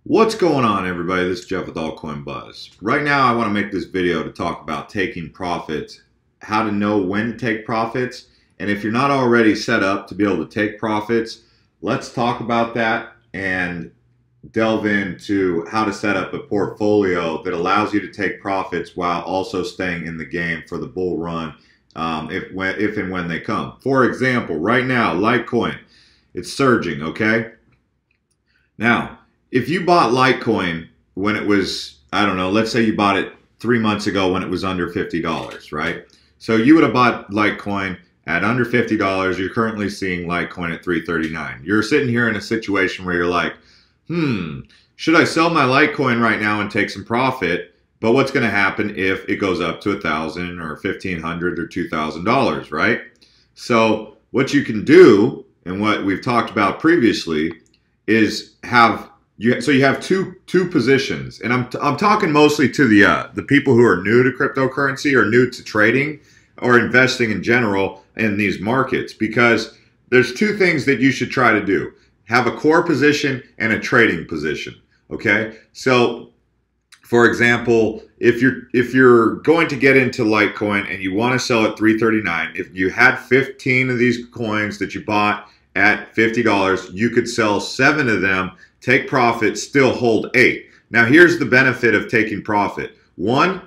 What's going on, everybody? This is Jeff with Altcoin Buzz. Right now I want to make this video to talk about taking profits, how to know when to take profits, and if you're not already set up to be able to take profits, let's talk about that and delve into how to set up a portfolio that allows you to take profits while also staying in the game for the bull run if and when they come. For example, right now, Litecoin, it's surging, okay? Now, if you bought Litecoin when it was, I don't know, let's say you bought it 3 months ago when it was under $50, right? So you would have bought Litecoin at under $50. You're currently seeing Litecoin at $3.39. You're sitting here in a situation where you're like, should I sell my Litecoin right now and take some profit? But what's going to happen if it goes up to $1,000 or $1,500 or $2,000, right? So what you can do, and what we've talked about previously, is you have two positions, and I'm talking mostly to the people who are new to cryptocurrency or new to trading or investing in general in these markets, because there's two things that you should try to do: have a core position and a trading position. Okay, so for example, if you're going to get into Litecoin and you want to sell at $3.39, if you had 15 of these coins that you bought at $50, you could sell 7 of them, take profit, still hold 8. Now here's the benefit of taking profit. One,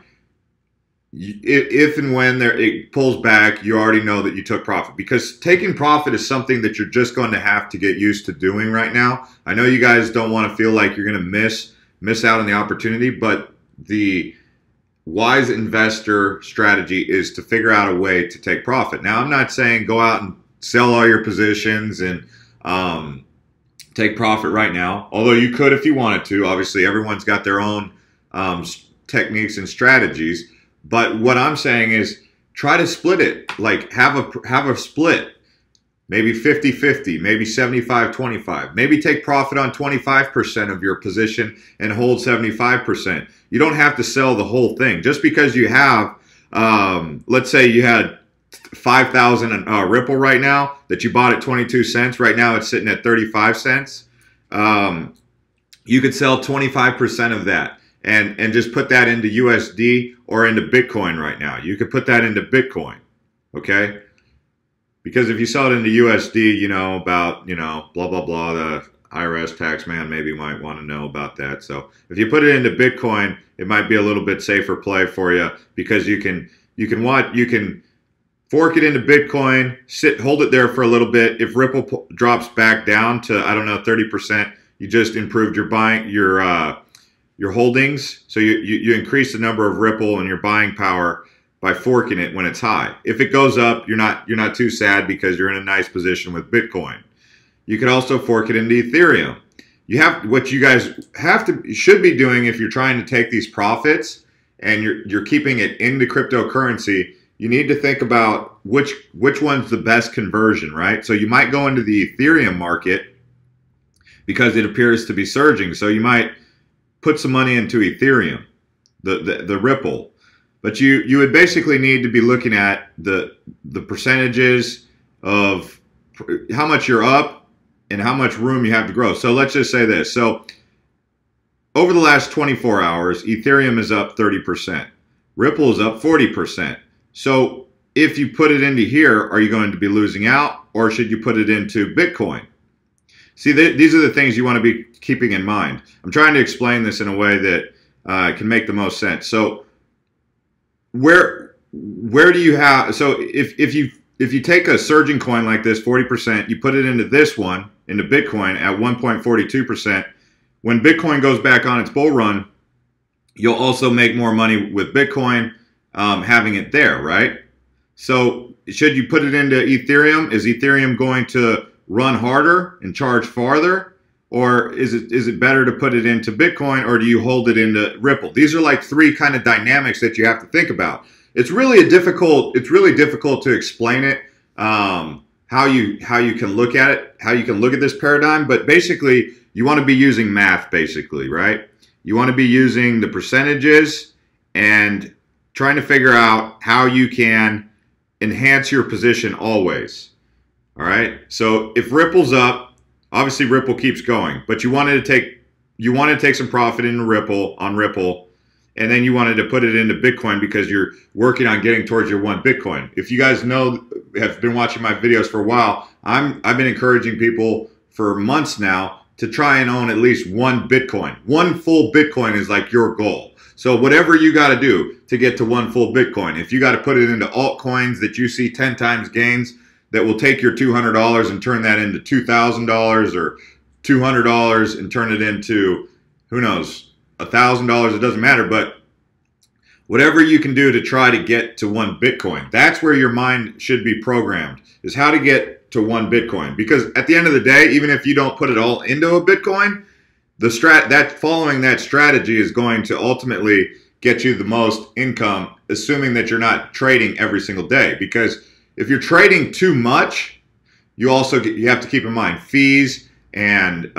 if and when it pulls back, you already know that you took profit, because taking profit is something that you're just going to have to get used to doing right now. I know you guys don't want to feel like you're going to miss out on the opportunity, but the wise investor strategy is to figure out a way to take profit. Now, I'm not saying go out and sell all your positions and take profit right now, although you could if you wanted to. Obviously, everyone's got their own techniques and strategies. But what I'm saying is try to split it. Like have a split, maybe 50-50, maybe 75-25. Maybe take profit on 25% of your position and hold 75%. You don't have to sell the whole thing. Just because you have, let's say you had 5,000 Ripple right now that you bought at 22 cents. Right now it's sitting at 35 cents. You could sell 25% of that and just put that into USD or into Bitcoin right now. You could put that into Bitcoin, okay? Because if you sell it into USD, blah, blah, blah, the IRS tax man maybe might want to know about that. So if you put it into Bitcoin, it might be a little bit safer play for you, because you can fork it into Bitcoin, hold it there for a little bit. If Ripple drops back down to, I don't know, 30%, you just improved your holdings. So you increase the number of Ripple and your buying power by forking it when it's high. If it goes up, you're not too sad, because you're in a nice position with Bitcoin. You could also fork it into Ethereum. What you guys should be doing if you're trying to take these profits and you're keeping it into cryptocurrency, you need to think about which one's the best conversion, right? So you might go into the Ethereum market because it appears to be surging. So you might put some money into Ethereum, the Ripple. But you would basically need to be looking at the percentages of how much you're up and how much room you have to grow. So let's just say this. So over the last 24 hours, Ethereum is up 30%. Ripple is up 40%. So if you put it into here, are you going to be losing out, or should you put it into Bitcoin? See, these are the things you want to be keeping in mind. I'm trying to explain this in a way that can make the most sense. So where do you have, so if you take a surging coin like this, 40%, you put it into this one, into Bitcoin at 1.42%, when Bitcoin goes back on its bull run, you'll also make more money with Bitcoin having it there, right? So should you put it into Ethereum? Is Ethereum going to run harder and charge farther? Or is it better to put it into Bitcoin, or do you hold it into Ripple? These are like 3 kind of dynamics that you have to think about. It's really difficult to explain it, how you can look at it, how you can look at this paradigm. But basically, you want to be using math, basically, right? You want to be using the percentages and trying to figure out how you can enhance your position always. All right. So if Ripple's up, obviously Ripple keeps going, but you wanted to take you want to take some profit in Ripple on Ripple, and then you wanted to put it into Bitcoin because you're working on getting towards your 1 Bitcoin. If you guys know, have been watching my videos for a while, I've been encouraging people for months now to try and own at least 1 Bitcoin. 1 full Bitcoin is like your goal. So whatever you got to do to get to 1 full Bitcoin, if you got to put it into altcoins that you see 10 times gains that will take your $200 and turn that into $2,000 or $200 and turn it into, who knows, $1,000, it doesn't matter, but whatever you can do to try to get to 1 Bitcoin, that's where your mind should be programmed, is how to get to 1 Bitcoin. Because at the end of the day, even if you don't put it all into a Bitcoin, following that strategy is going to ultimately get you the most income, assuming that you're not trading every single day. Because if you're trading too much, you have to keep in mind fees and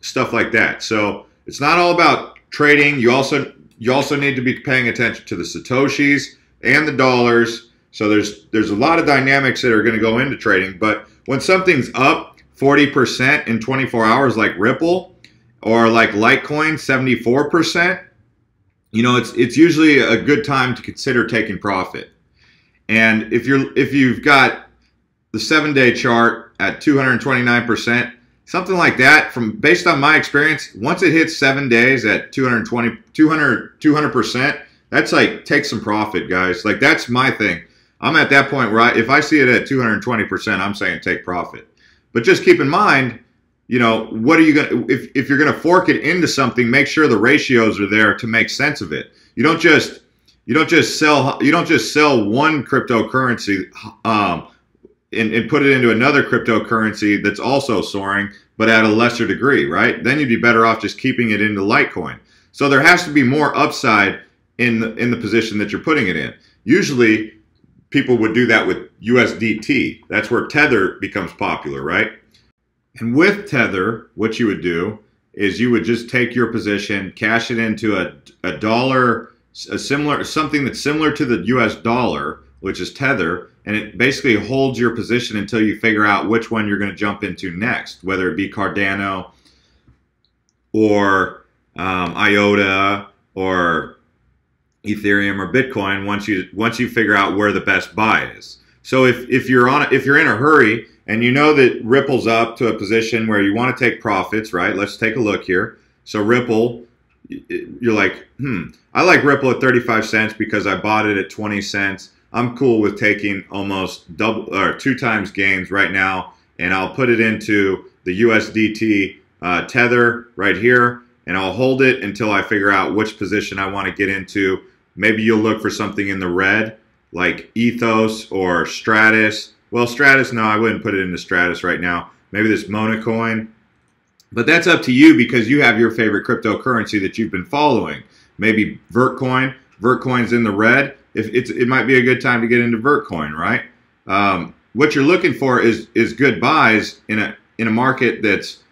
stuff like that. So it's not all about trading. You also need to be paying attention to the Satoshis and the dollars. So there's a lot of dynamics that are going to go into trading. But when something's up 40% in 24 hours like Ripple, or like Litecoin, 74%, you know, it's usually a good time to consider taking profit. And if you've got the 7-day chart at 229%, something like that, based on my experience, once it hits 7 days at 200%, that's like, take some profit, guys. Like, that's my thing. I'm at that point where if I see it at 220%, I'm saying take profit. But just keep in mind, you know, what are you going to, if you're going to fork it into something, make sure the ratios are there to make sense of it. You don't just sell one cryptocurrency and put it into another cryptocurrency that's also soaring, but at a lesser degree, right? Then you'd be better off just keeping it into Litecoin. So there has to be more upside in the position that you're putting it in. Usually people would do that with USDT. That's where Tether becomes popular, right? And with Tether, what you would do is you would just take your position, cash it into a dollar, something that's similar to the US dollar, which is Tether, and it basically holds your position until you figure out which one you're going to jump into next, whether it be Cardano or IOTA or Ethereum or Bitcoin. Once you figure out where the best buy is. So if you're in a hurry and you know that Ripple's up to a position where you want to take profits, right? Let's take a look here. So Ripple, you're like, I like Ripple at 35 cents because I bought it at 20 cents. I'm cool with taking almost double or 2 times gains right now, and I'll put it into the USDT Tether right here, and I'll hold it until I figure out which position I want to get into. Maybe you'll look for something in the red, like Ethos or Stratus. Well, Stratus, no, I wouldn't put it into Stratus right now. Maybe this Monacoin. But that's up to you because you have your favorite cryptocurrency that you've been following. Maybe Vertcoin. Vertcoin's in the red. It might be a good time to get into Vertcoin, right? What you're looking for is good buys in a market that's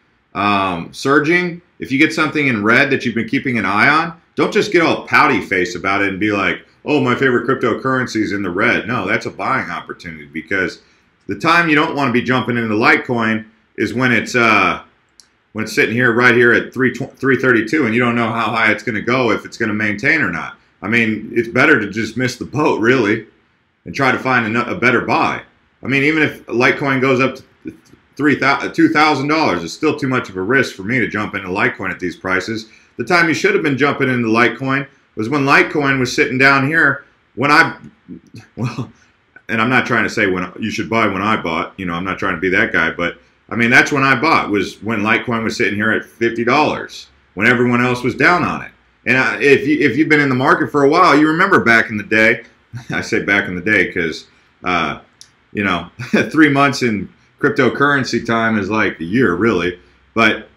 surging. If you get something in red that you've been keeping an eye on, don't just get all pouty face about it and be like, oh, my favorite cryptocurrency is in the red. No, that's a buying opportunity, because the time you don't want to be jumping into Litecoin is when it's sitting here right here at 332 and you don't know how high it's going to go, if it's going to maintain or not. I mean, it's better to just miss the boat, really, and try to find a better buy. I mean, even if Litecoin goes up to $2,000, it's still too much of a risk for me to jump into Litecoin at these prices. The time you should have been jumping into Litecoin was when Litecoin was sitting down here when and I'm not trying to say when you should buy when I bought, you know, I'm not trying to be that guy, but I mean, that's when I bought, was when Litecoin was sitting here at $50, when everyone else was down on it. And if you've been in the market for a while, you remember back in the day, I say back in the day because, you know, 3 months in cryptocurrency time is like a year, really. But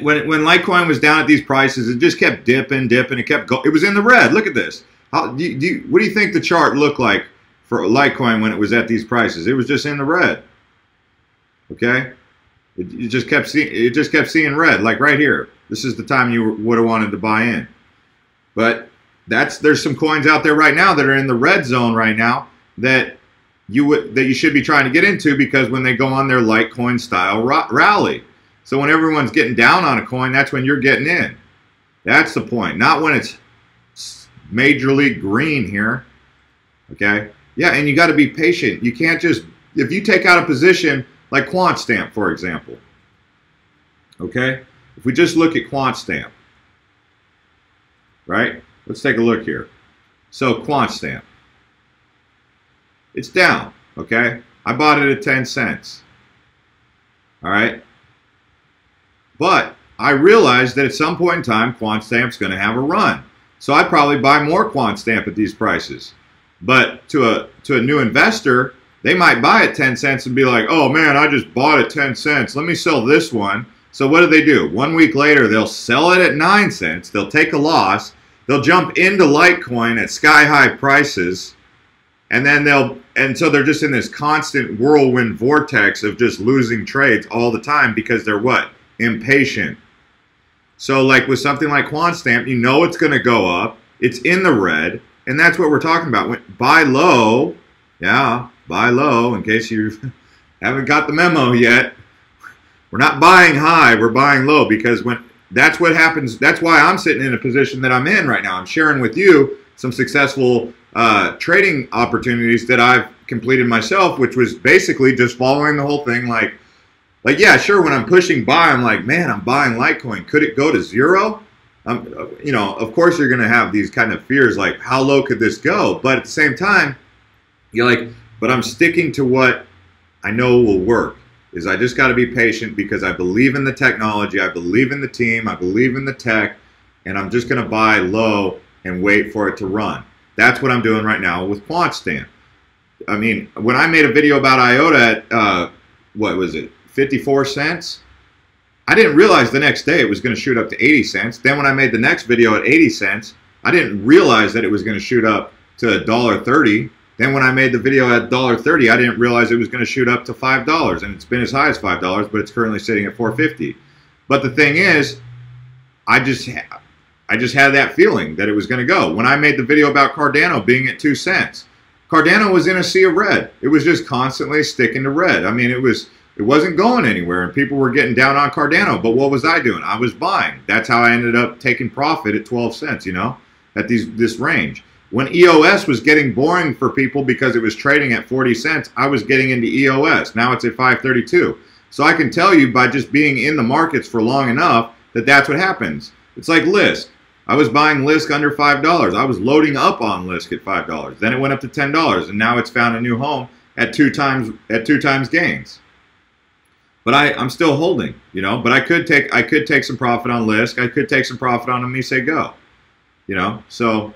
when Litecoin was down at these prices, it just kept dipping. It kept going. It was in the red. Look at this. What do you think the chart looked like for Litecoin when it was at these prices? It was just in the red. Okay, it just kept seeing red, like right here. This is the time you would have wanted to buy in. But there's some coins out there right now that are in the red zone right now that you should be trying to get into, because when they go on their Litecoin style rally. So when everyone's getting down on a coin, that's when you're getting in. That's the point. Not when it's majorly green here. Okay? Yeah, and you got to be patient. You can't just, if you take out a position like QuantStamp, for example. Okay? If we just look at QuantStamp, right? Let's take a look here. So QuantStamp, it's down, okay? I bought it at 10 cents, all right? But I realized that at some point in time, QuantStamp's going to have a run. So I'd probably buy more QuantStamp at these prices. But to a new investor, they might buy at 10 cents and be like, oh man, I just bought at 10 cents. Let me sell this one. So what do? 1 week later, they'll sell it at 9 cents. They'll take a loss. They'll jump into Litecoin at sky-high prices, and then so they're just in this constant whirlwind vortex of just losing trades all the time because they're what? Impatient. So like with something like QuantStamp, you know it's going to go up. It's in the red, and that's what we're talking about. Buy low, yeah, buy low in case you haven't got the memo yet. We're not buying high, we're buying low, because that's what happens. That's why I'm sitting in a position that I'm in right now. I'm sharing with you some successful trading opportunities that I've completed myself, which was basically just following the whole thing. Like yeah, sure, when I'm pushing buy, I'm like, man, I'm buying Litecoin. Could it go to zero? You know, of course you're going to have these kind of fears, like how low could this go? But at the same time, you're like, but I'm sticking to what I know will work. Is I just got to be patient because I believe in the technology, I believe in the team, I believe in the tech, and I'm just going to buy low and wait for it to run. That's what I'm doing right now with QuantStamp. I mean, when I made a video about IOTA at, what was it, 54 cents? I didn't realize the next day it was going to shoot up to 80 cents. Then when I made the next video at 80 cents, I didn't realize that it was going to shoot up to $1.30. Then when I made the video at $1.30, I didn't realize it was going to shoot up to $5, and it's been as high as $5, but it's currently sitting at $4.50. But the thing is, I just had that feeling that it was going to go. When I made the video about Cardano being at 2 cents, Cardano was in a sea of red. It was just constantly sticking to red. I mean, it wasn't going anywhere, and people were getting down on Cardano. But what was I doing? I was buying. That's how I ended up taking profit at 12 cents, you know, at this range. When EOS was getting boring for people because it was trading at 40 cents, I was getting into EOS. Now it's at 5.32. So I can tell you by just being in the markets for long enough that that's what happens. It's like Lisk. I was buying Lisk under $5. I was loading up on Lisk at $5. Then it went up to $10, and now it's found a new home at two times gains. But I'm still holding, you know. But I could take some profit on Lisk. I could take some profit on Amise Go, you know. So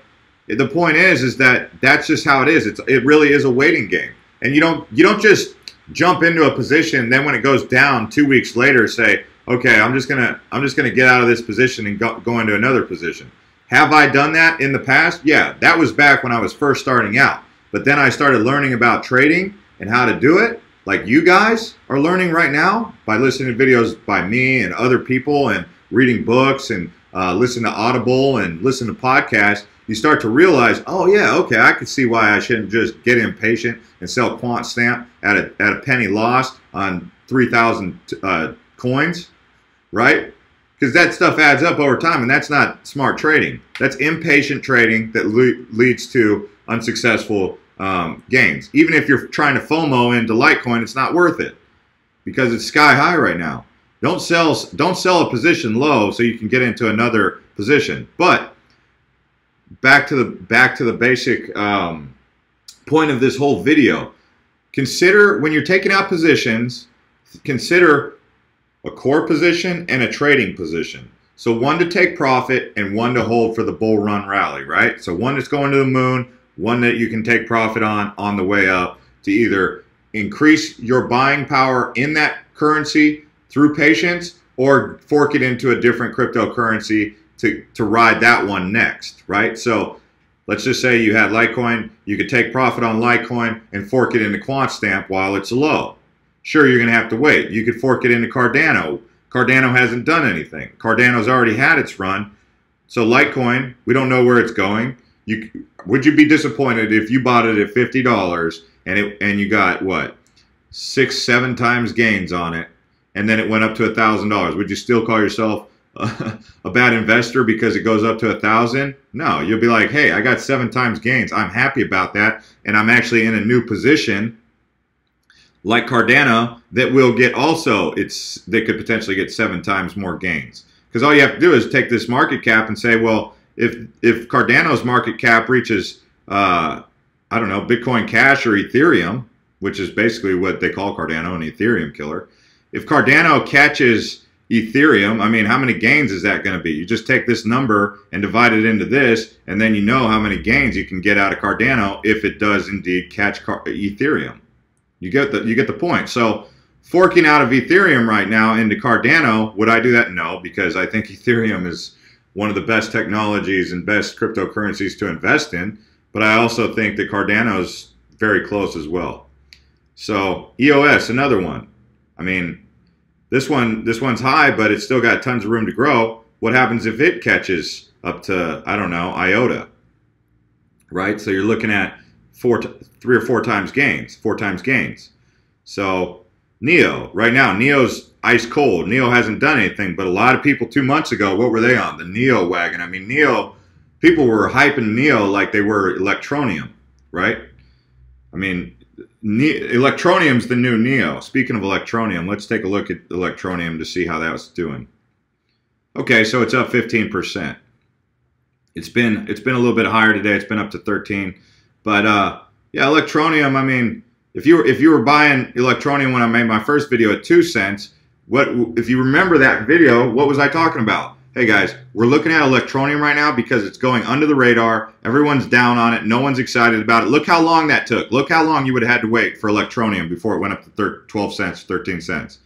the point is that that's just how it is. It really is a waiting game, and you don't just jump into a position. Then when it goes down 2 weeks later, say, okay, I'm just gonna get out of this position and go into another position. Have I done that in the past? Yeah, that was back when I was first starting out. But then I started learning about trading and how to do it, like you guys are learning right now by listening to videos by me and other people and reading books and listen to Audible and listen to podcasts. You start to realize, oh yeah, okay, I can see why I shouldn't just get impatient and sell QuantStamp at a penny loss on 3,000 coins, right? Because that stuff adds up over time, and that's not smart trading. That's impatient trading that leads to unsuccessful gains. Even if you're trying to FOMO into Litecoin, it's not worth it because it's sky high right now. Don't sell a position low so you can get into another position. But back to the basic point of this whole video. Consider when you're taking out positions, consider a core position and a trading position. So one to take profit and one to hold for the bull run rally, right? So one that's going to the moon, one that you can take profit on the way up to either increase your buying power in that currency through patience or fork it into a different cryptocurrency to ride that one next, right? So let's just say you had Litecoin, you could take profit on Litecoin and fork it into QuantStamp while it's low. Sure, you're going to have to wait. You could fork it into Cardano. Cardano hasn't done anything. Cardano's already had its run. So Litecoin, we don't know where it's going. Would you be disappointed if you bought it at $50 and you got what, 6-7 times gains on it, and then it went up to $1,000. Would you still call yourself a bad investor because it goes up to 1,000? No, you'll be like, hey, I got 7 times gains. I'm happy about that, and I'm actually in a new position like Cardano that will get also, they could potentially get 7 times more gains. Because all you have to do is take this market cap and say, well, if Cardano's market cap reaches, I don't know, Bitcoin Cash or Ethereum, which is basically what they call Cardano, an Ethereum killer. If Cardano catches Ethereum, I mean, how many gains is that going to be? You just take this number and divide it into this, and then you know how many gains you can get out of Cardano if it does indeed catch Ethereum. You get the point. So forking out of Ethereum right now into Cardano, would I do that? No, because I think Ethereum is one of the best technologies and best cryptocurrencies to invest in. But I also think that Cardano is very close as well. So EOS, another one. I mean, this one's high, but it's still got tons of room to grow. What happens if it catches up to, I don't know, IOTA, right? So you're looking at 3 or 4 times gains, 4 times gains. So NEO, right now, NEO's ice cold. NEO hasn't done anything, but a lot of people 2 months ago, what were they on? The NEO wagon. I mean, NEO, people were hyping NEO like they were Electronium, right? I mean, Electronium's the new NEO. Speaking of Electronium, let's take a look at Electronium to see how that was doing. Okay, so it's up 15%. It's been a little bit higher today. It's been up to 13. But yeah, Electronium, I mean, if you were buying Electronium when I made my first video at 2 cents, if you remember that video, what was I talking about? Hey guys, we're looking at Electronium right now because it's going under the radar. Everyone's down on it. No one's excited about it. Look how long that took. Look how long you would have had to wait for Electronium before it went up to 12 cents, 13 cents.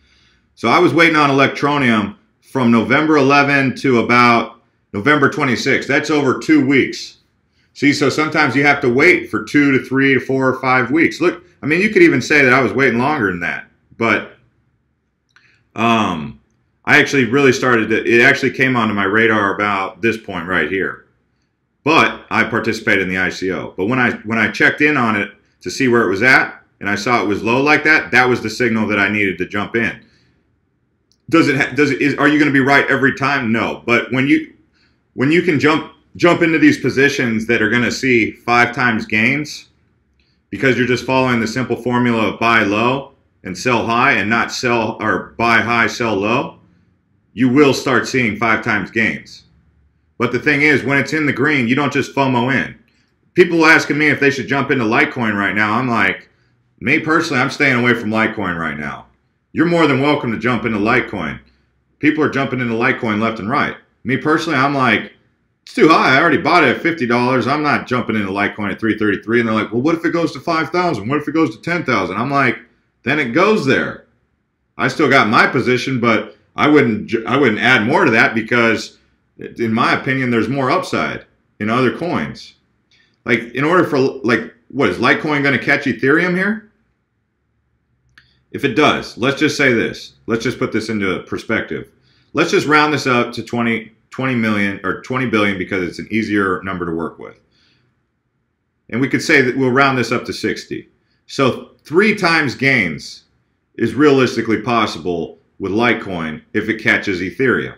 So I was waiting on Electronium from November 11 to about November 26. That's over 2 weeks. See, so sometimes you have to wait for 2 to 3 to 4 or 5 weeks. Look, I mean, you could even say that I was waiting longer than that. But I actually really started to, it actually came onto my radar about this point right here. But I participated in the ICO. But when I checked in on it to see where it was at, and I saw it was low like that, that was the signal that I needed to jump in. Are you going to be right every time? No. But when you can jump into these positions that are going to see 5 times gains because you're just following the simple formula of buy low and sell high and not sell or buy high, sell low, you will start seeing 5 times gains. But the thing is, when it's in the green, you don't just FOMO in. People asking me if they should jump into Litecoin right now. I'm like, me personally, I'm staying away from Litecoin right now. You're more than welcome to jump into Litecoin. People are jumping into Litecoin left and right. Me personally, I'm like, it's too high. I already bought it at $50. I'm not jumping into Litecoin at $333. And they're like, well, what if it goes to 5,000? What if it goes to 10,000? I'm like, then it goes there. I still got my position, but I wouldn't add more to that because, in my opinion, there's more upside in other coins. Like, in order for, like, what, is Litecoin going to catch Ethereum here? If it does, let's just say this. Let's just put this into perspective. Let's just round this up to 20 million or 20 billion because it's an easier number to work with. And we could say that we'll round this up to 60. So 3 times gains is realistically possible with Litecoin if it catches Ethereum.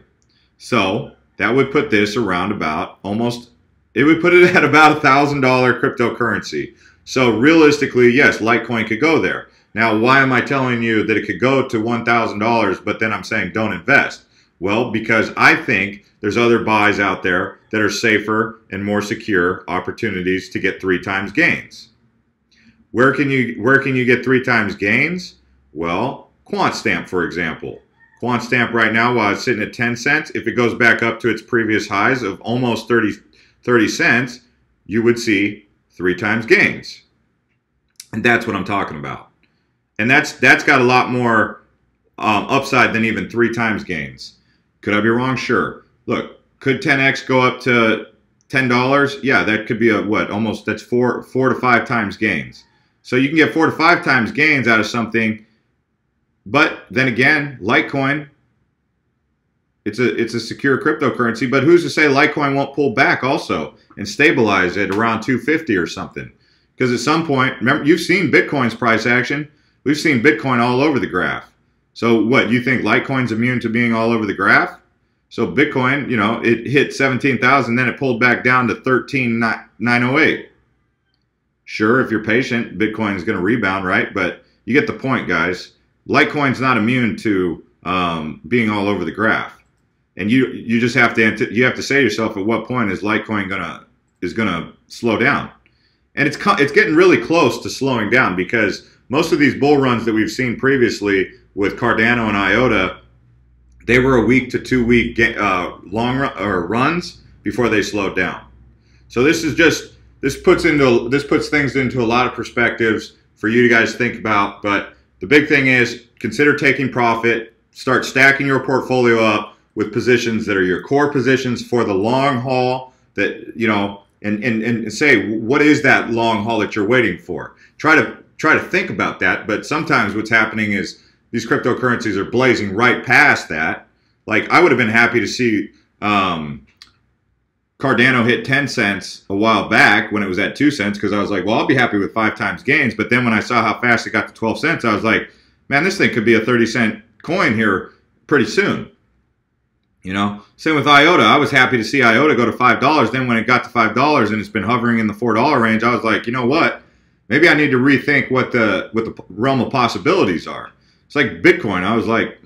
So that would put this around about it would put it at about $1,000 cryptocurrency. So realistically, yes, Litecoin could go there. Now, why am I telling you that it could go to $1,000, but then I'm saying don't invest? Well, because I think there's other buys out there that are safer and more secure opportunities to get 3 times gains. Where can you get 3 times gains? Well, QuantStamp, for example. QuantStamp right now, while it's sitting at 10 cents, if it goes back up to its previous highs of almost 30 cents, you would see 3 times gains. And that's what I'm talking about. And that's got a lot more upside than even 3 times gains. Could I be wrong? Sure. Look, could 10x go up to $10? Yeah, that could be that's 4 to 5 times gains. So you can get 4 to 5 times gains out of something. But then again, Litecoin, it's a secure cryptocurrency. But who's to say Litecoin won't pull back also and stabilize at around 250 or something? Because at some point, remember, you've seen Bitcoin's price action. We've seen Bitcoin all over the graph. So what, you think Litecoin's immune to being all over the graph? So Bitcoin, you know, it hit 17,000, then it pulled back down to 13,908. Sure, if you're patient, Bitcoin is going to rebound, right? But you get the point, guys. Litecoin's not immune to being all over the graph, and you just have to say to yourself, at what point is Litecoin gonna slow down? And it's getting really close to slowing down, because most of these bull runs that we've seen previously with Cardano and IOTA, they were a week to 2 week long run or runs before they slowed down. So this puts things into a lot of perspectives for you guys to think about. But the big thing is, consider taking profit, start stacking your portfolio up with positions that are your core positions for the long haul, that, you know, and say, what is that long haul that you're waiting for? Try to think about that. But sometimes what's happening is these cryptocurrencies are blazing right past that. Like, I would have been happy to see Cardano hit 10 cents a while back when it was at 2 cents, because I was like, well, I'll be happy with 5 times gains. But then when I saw how fast it got to 12 cents, I was like, man, this thing could be a 30-cent coin here pretty soon. You know, same with IOTA. I was happy to see IOTA go to $5. Then when it got to $5 and it's been hovering in the $4 range, I was like, you know what? Maybe I need to rethink what the realm of possibilities are. It's like Bitcoin. I was like,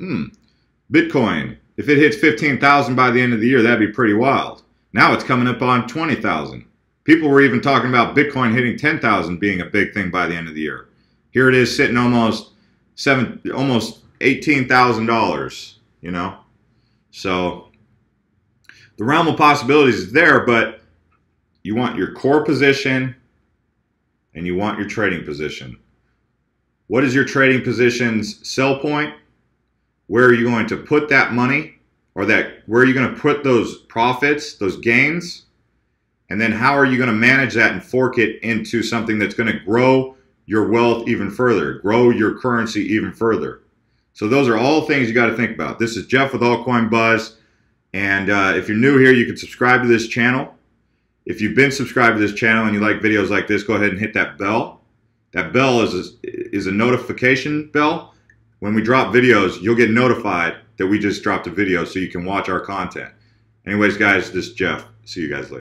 Bitcoin, if it hits 15,000 by the end of the year, that'd be pretty wild. Now it's coming up on 20,000. People were even talking about Bitcoin hitting 10,000 being a big thing by the end of the year. Here it is sitting almost $18,000, you know? So the realm of possibilities is there, but you want your core position and you want your trading position. What is your trading position's sell point? Where are you going to put that money, or where are you going to put those profits, those gains? And then how are you going to manage that and fork it into something that's going to grow your wealth even further, grow your currency even further? So those are all things you got to think about. This is Jeff with Altcoin Buzz. And if you're new here, you can subscribe to this channel. If you've been subscribed to this channel and you like videos like this, go ahead and hit that bell. That bell is a notification bell. When we drop videos, you'll get notified that we just dropped a video, so you can watch our content. Anyways, guys, this is Jeff. See you guys later.